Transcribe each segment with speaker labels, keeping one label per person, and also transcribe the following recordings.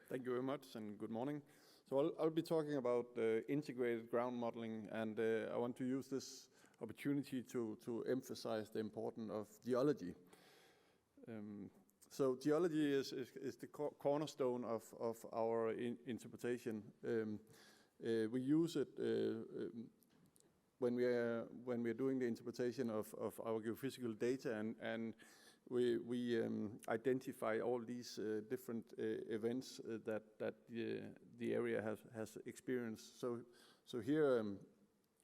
Speaker 1: Thank you very much and good morning. So I'll be talking about integrated ground modeling, and I want to use this opportunity to emphasize the importance of geology. So geology is the cornerstone of our interpretation. We use it when we are doing the interpretation of our geophysical data, and we identify all these different events that the area has experienced. So here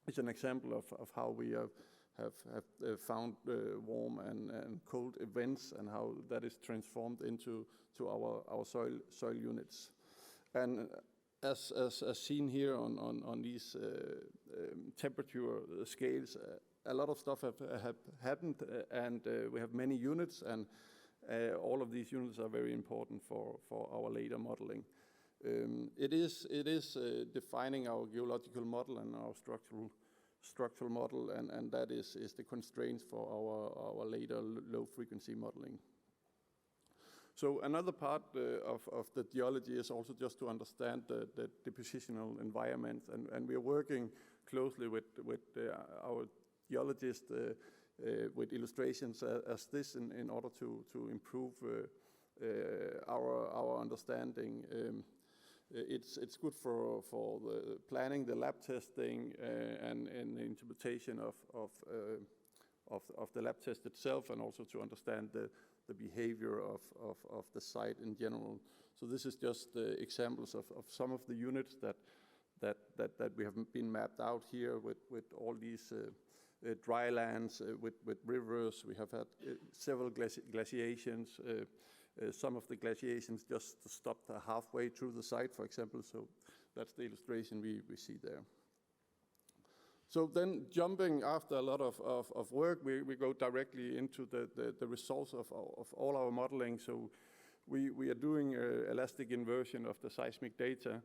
Speaker 1: is an example of how we have found warm and cold events, and how that is transformed into our soil units. And as seen here on these temperature scales, a lot of stuff have happened, and we have many units, and all of these units are very important for our later modeling. It is defining our geological model and our structural model, and that is the constraints for our later low frequency modeling. So another part of the geology is also just to understand the depositional environment, and we are working closely with our geologists with illustrations as this in order to improve our understanding. It's good for the planning, the lab testing, and the interpretation of the lab test itself, and also to understand the behavior of the site in general. So this is just examples of some of the units that we have been mapped out here with all these dry lands, with rivers. We have had several glaciations. Some of the glaciations just stopped halfway through the site, for example. So that's the illustration we see there. So then, jumping after a lot of work, we go directly into the results of all our modeling. So we are doing elastic inversion of the seismic data.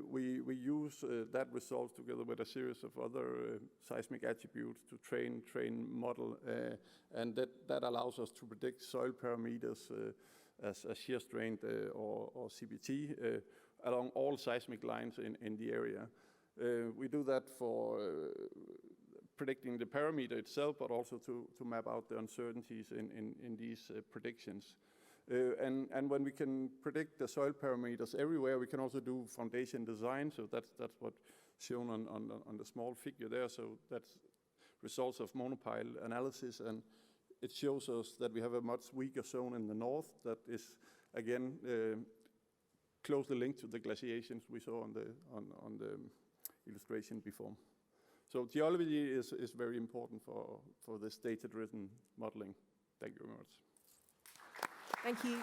Speaker 1: We use that result together with a series of other seismic attributes to train model, and that allows us to predict soil parameters as shear strength or CPT along all seismic lines in the area. We do that for predicting the parameter itself, but also to map out the uncertainties in these predictions. And when we can predict the soil parameters everywhere, we can also do foundation design. So that's what's shown on the small figure there. So that's results of monopile analysis, and it shows us that we have a much weaker zone in the north that is again closely linked to the glaciations we saw on the illustration before. So geology is very important for this data-driven modeling. Thank you very much.
Speaker 2: Thank you.